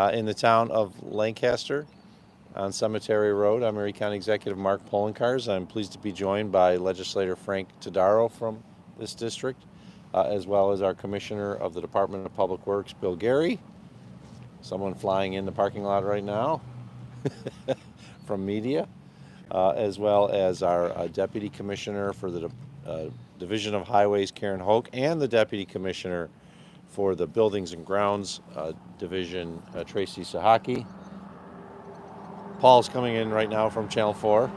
in the town of Lancaster on Cemetery Road. I'm Erie County Executive Mark Poloncarz. I'm pleased to be joined by Legislator Frank Todaro from this district, as well as our Commissioner of the Department of Public Works, Bill Geary. Someone flying in the parking lot right now from media, as well as our Deputy Commissioner for the Division of Highways, Karen Hoke, and the Deputy Commissioner for the Buildings and Grounds Division, Tracy Sahaki. Paul's coming in right now from Channel 4,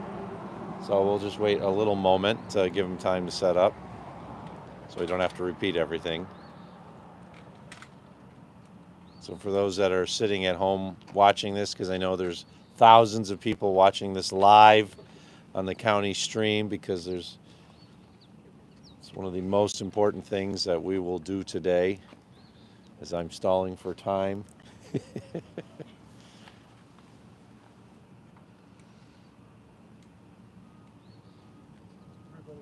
so we'll just wait a little moment to give him time to set up so we don't have to repeat everything. So for those that are sitting at home watching this, because I know there's thousands of people watching this live on the county stream, because it's one of the most important things that we will do today, as I'm stalling for time. Everybody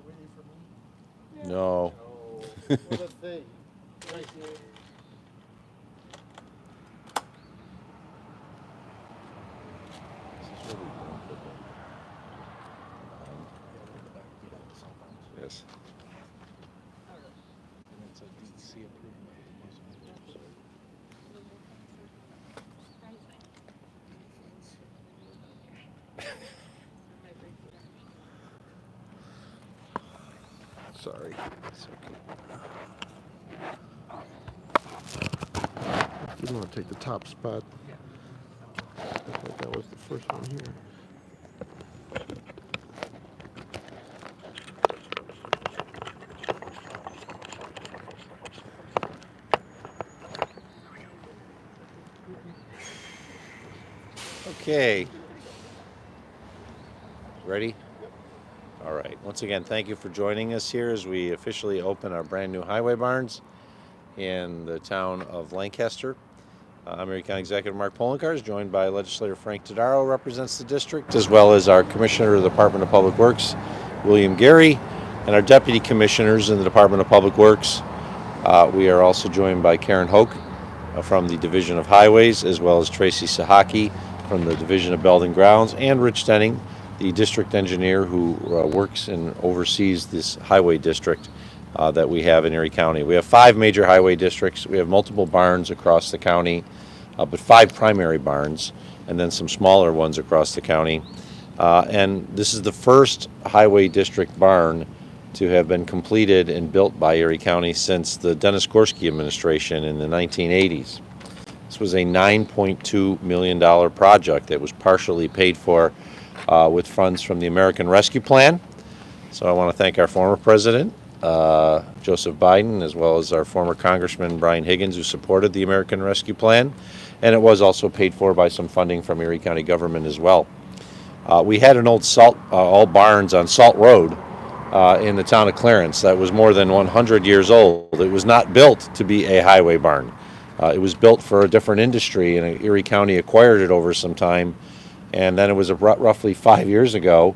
waiting for me? No. Well, let's see. Thank you. Yes. Sorry. It's okay. You want to take the top spot? I thought that was the first one here. Okay. Ready? All right. Once again, thank you for joining us here as we officially open our brand new highway barns in the town of Lancaster. I'm Erie County Executive Mark Poloncarz, joined by Legislator Frank Todaro, represents the district, as well as our Commissioner of the Department of Public Works, William Geary, and our Deputy Commissioners in the Department of Public Works. We are also joined by Karen Hoke from the Division of Highways, as well as Tracy Sahaki from the Division of Building Grounds, and Rich Denning, the district engineer who works and oversees this highway district that we have in Erie County. We have 5 major highway districts. We have multiple barns across the county, but 5 primary barns, and then some smaller ones across the county. And this is the first highway district barn to have been completed and built by Erie County since the Dennis Gorski administration in the 1980s. This was a $9.2 million project that was partially paid for with funds from the American Rescue Plan. So I want to thank our former president, Joseph Biden, as well as our former Congressman Brian Higgins, who supported the American Rescue Plan. And it was also paid for by some funding from Erie County government as well. We had an old all barns on Salt Road in the town of Clarence that was more than 100 years old. It was not built to be a highway barn. It was built for a different industry, and Erie County acquired it over some time. And then it was roughly 5 years ago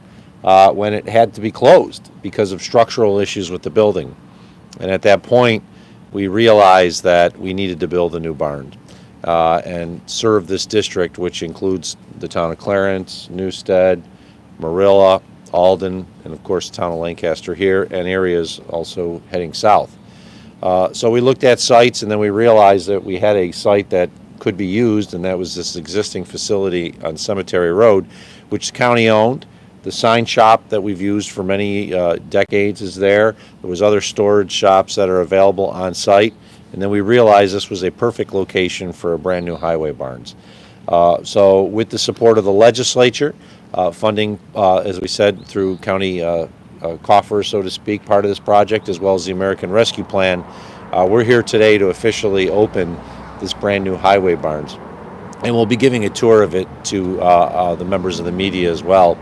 when it had to be closed because of structural issues with the building. And at that point, we realized that we needed to build a new barn and serve this district, which includes the town of Clarence, Newstead, Marilla, Alden, and of course the town of Lancaster here, and areas also heading south. So we looked at sites, and then we realized that we had a site that could be used, and that was this existing facility on Cemetery Road, which the county owned. The sign shop that we've used for many decades is there. There was other storage shops that are available on site, and then we realized this was a perfect location for a brand new highway barns. So with the support of the legislature, funding, as we said, through county coffers, so to speak, part of this project, as well as the American Rescue Plan, we're here today to officially open this brand new highway barns. And we'll be giving a tour of it to the members of the media as well,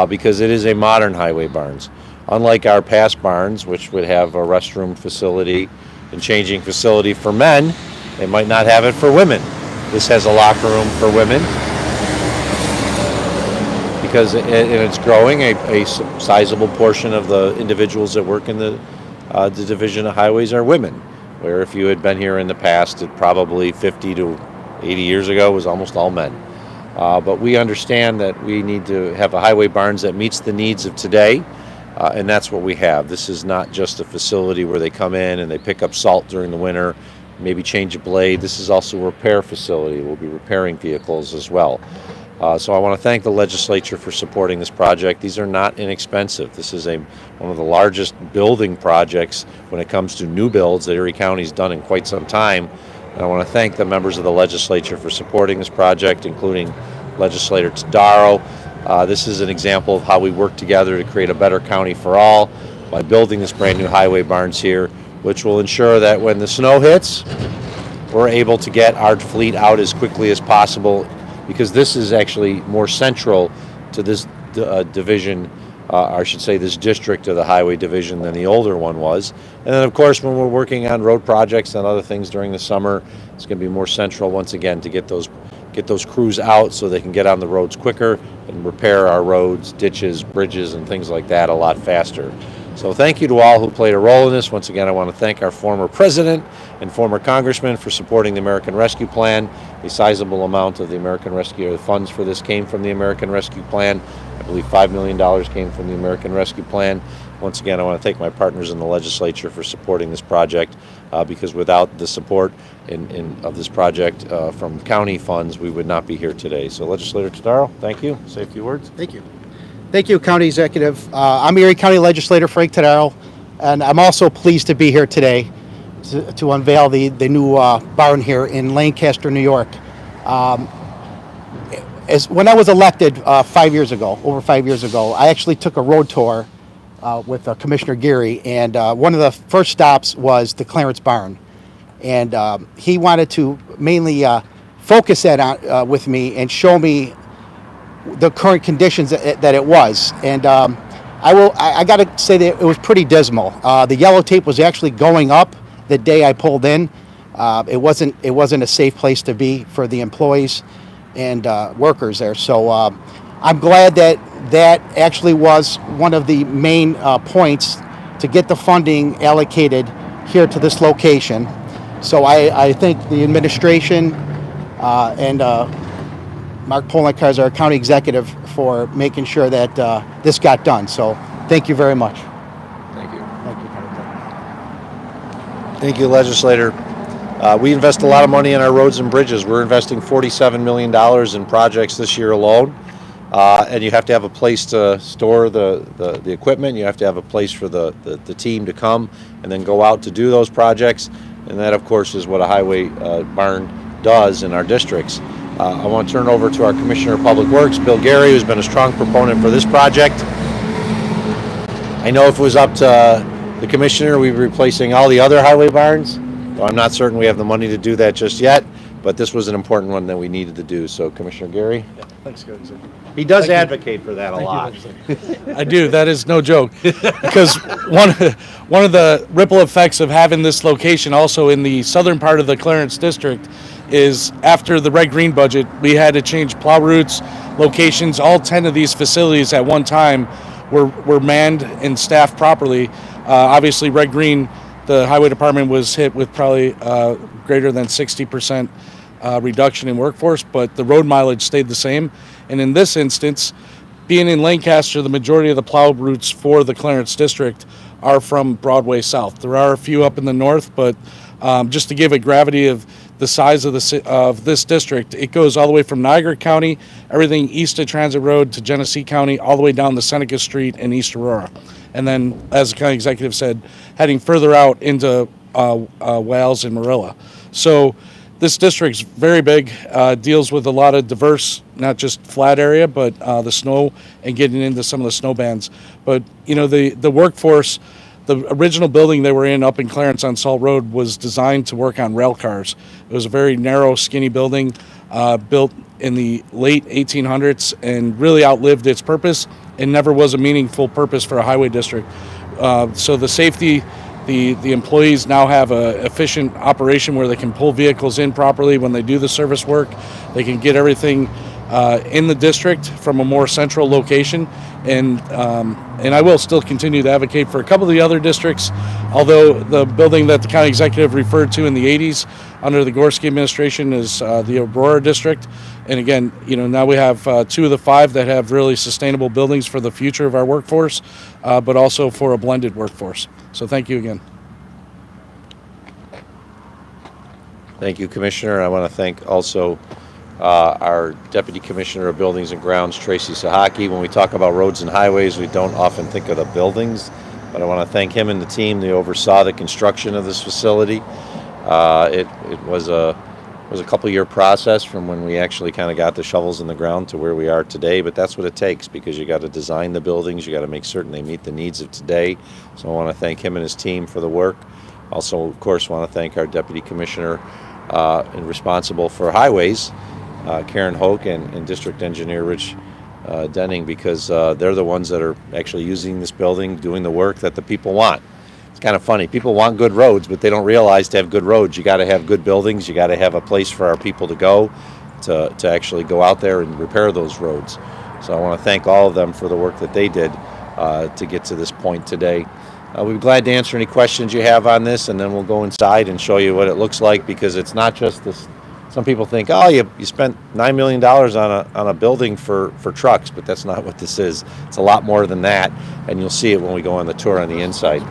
because it is a modern highway barns. Unlike our past barns, which would have a restroom facility and changing facility for men, they might not have it for women. This has a locker room for women, because it's growing. A sizable portion of the individuals that work in the Division of Highways are women, where if you had been here in the past, it probably 50 to 80 years ago was almost all men. But we understand that we need to have a highway barns that meets the needs of today, and that's what we have. This is not just a facility where they come in and they pick up salt during the winter, maybe change a blade. This is also a repair facility. We'll be repairing vehicles as well. So I want to thank the legislature for supporting this project. These are not inexpensive. This is one of the largest building projects when it comes to new builds that Erie County's done in quite some time. And I want to thank the members of the legislature for supporting this project, including legislator Todaro. This is an example of how we work together to create a better county for all by building this brand new highway barns here, which will ensure that when the snow hits, we're able to get our fleet out as quickly as possible, because this is actually more central to this division, I should say this district of the highway division, than the older one was. And then of course when we're working on road projects and other things during the summer, it's going to be more central once again to get those crews out so they can get on the roads quicker and repair our roads, ditches, bridges, and things like that a lot faster. So thank you to all who played a role in this. Once again, I want to thank our former president and former congressman for supporting the American Rescue Plan. A sizable amount of the American Rescue funds for this came from the American Rescue Plan. I believe $5 million came from the American Rescue Plan. Once again, I want to thank my partners in the legislature for supporting this project, because without the support of this project from county funds, we would not be here today. So Legislator Todaro, thank you. Say a few words. Thank you. Thank you, County Executive. I'm Erie County Legislator Frank Todaro, and I'm also pleased to be here today to unveil the new barn here in Lancaster, New York. When I was elected over 5 years ago, I actually took a road tour with Commissioner Geary, and one of the first stops was the Clarence barn. And he wanted to mainly focus that on with me and show me the current conditions that it was. And I got to say that it was pretty dismal. The yellow tape was actually going up the day I pulled in. It wasn't a safe place to be for the employees and workers there. So I'm glad that actually was one of the main points to get the funding allocated here to this location. So I thank the administration and Mark Poloncarz, our county executive, for making sure that this got done. So thank you very much. Thank you. Thank you, County Executive. Thank you, Legislator. We invest a lot of money in our roads and bridges. We're investing $47 million in projects this year alone. And you have to have a place to store the equipment. You have to have a place for the team to come and then go out to do those projects. And that, of course, is what a highway barn does in our districts. I want to turn over to our Commissioner of Public Works, Bill Geary, who's been a strong proponent for this project. I know if it was up to the Commissioner, we'd be replacing all the other highway barns. Well, I'm not certain we have the money to do that just yet, but this was an important one that we needed to do. So, Commissioner Geary? Yeah, thanks, guys. He does advocate for that a lot. I do. That is no joke. Because one of the ripple effects of having this location also in the southern part of the Clarence district is after the red-green budget, we had to change plow routes, locations. All 10 of these facilities at one time were manned and staffed properly. Obviously, red-green, the highway department was hit with probably greater than 60% reduction in workforce, but the road mileage stayed the same. And in this instance, being in Lancaster, the majority of the plow routes for the Clarence district are from Broadway south. There are a few up in the north, but just to give a gravity of the size of this district, it goes all the way from Niagara County, everything east of Transit Road to Genesee County, all the way down to Seneca Street in East Aurora. And then, as the county executive said, heading further out into Wales and Marilla. So this district's very big, deals with a lot of diverse, not just flat area, but the snow and getting into some of the snow bands. But, you know, the workforce, the original building they were in up in Clarence on Salt Road was designed to work on rail cars. It was a very narrow, skinny building built in the late 1800s and really outlived its purpose and never was a meaningful purpose for a highway district. So the safety, the employees now have a efficient operation where they can pull vehicles in properly when they do the service work. They can get everything in the district from a more central location. And I will still continue to advocate for a couple of the other districts, although the building that the county executive referred to in the 80s under the Gorski administration is the Aurora district. And again, now we have 2 of the 5 that have really sustainable buildings for the future of our workforce, but also for a blended workforce. So thank you again. Thank you, Commissioner. I want to thank also our Deputy Commissioner of Buildings and Grounds, Tracy Sahaki. When we talk about roads and highways, we don't often think of the buildings, but I want to thank him and the team. They oversaw the construction of this facility. It was a couple-year process from when we actually kind of got the shovels in the ground to where we are today, but that's what it takes, because you got to design the buildings, you got to make certain they meet the needs of today. So I want to thank him and his team for the work. Also, of course, want to thank our Deputy Commissioner and responsible for highways, Karen Hoke, and District Engineer Rich Denning, because they're the ones that are actually using this building, doing the work that the people want. It's kind of funny. People want good roads, but they don't realize to have good roads, you got to have good buildings. You got to have a place for our people to go to actually go out there and repair those roads. So I want to thank all of them for the work that they did to get to this point today. We'd be glad to answer any questions you have on this, and then we'll go inside and show you what it looks like, because it's not just this. Some people think, oh, you spent $9 million on a building for trucks, but that's not what this is. It's a lot more than that, and you'll see it when we go on the tour on the inside.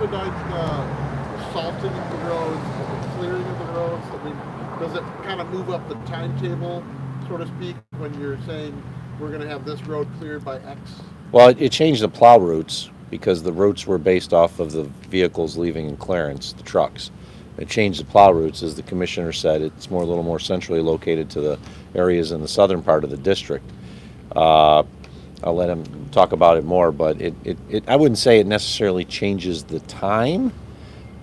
Salting of the roads, the clearing of the roads. I mean, does it kind of move up the timetable, so to speak, when you're saying we're going to have this road cleared by X? Well, it changed the plow routes, because the routes were based off of the vehicles leaving in Clarence, the trucks. It changed the plow routes, as the commissioner said. It's a little more centrally located to the areas in the southern part of the district. I'll let him talk about it more, but I wouldn't say it necessarily changes the time,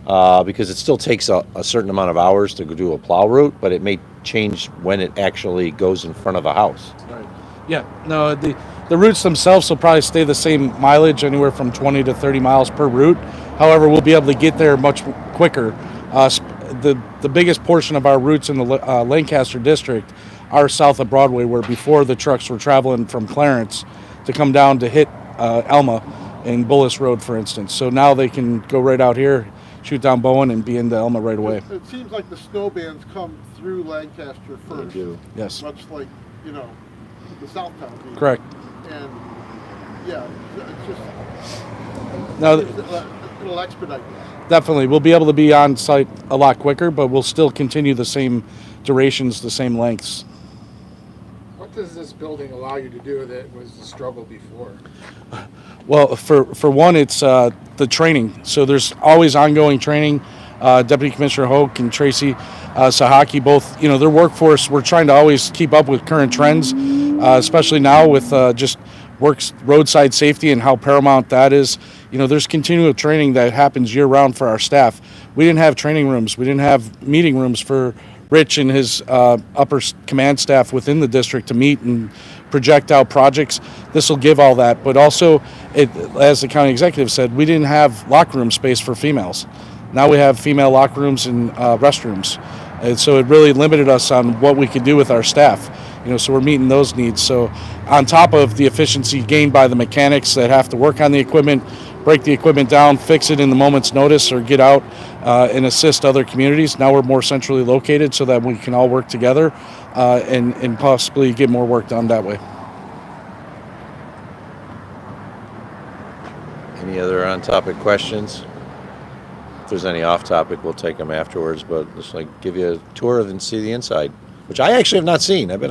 because it still takes a certain amount of hours to go do a plow route, but it may change when it actually goes in front of a house. Right. Yeah, no, the routes themselves will probably stay the same mileage, anywhere from 20 to 30 miles per route. However, we'll be able to get there much quicker. The biggest portion of our routes in the Lancaster district are south of Broadway, where before the trucks were traveling from Clarence to come down to hit Elma and Bullis Road, for instance. So now they can go right out here, shoot down Bowen, and be into Elma right away. It seems like the snow bands come through Lancaster first. They do. Yes. Much like, the Southtown beach. Correct. And, yeah, it's just, Now, it'll expedite that. definitely, we'll be able to be on site a lot quicker, but we'll still continue the same durations, the same lengths. What does this building allow you to do that was the struggle before? Well, for one, it's the training. So there's always ongoing training. Deputy Commissioner Hoke and Tracy Sahaki, both, their workforce, we're trying to always keep up with current trends, especially now with just roadside safety and how paramount that is. There's continual training that happens year-round for our staff. We didn't have training rooms. We didn't have meeting rooms for Rich and his upper command staff within the district to meet and project out projects. This will give all that. But also, as the county executive said, we didn't have locker room space for females. Now we have female locker rooms and restrooms. And so it really limited us on what we could do with our staff. So we're meeting those needs. So on top of the efficiency gained by the mechanics that have to work on the equipment, break the equipment down, fix it in the moment's notice, or get out and assist other communities, now we're more centrally located so that we can all work together and possibly get more work done that way. Any other on-topic questions? If there's any off-topic, we'll take them afterwards, but just give you a tour and see the inside, which I actually have not seen. I've been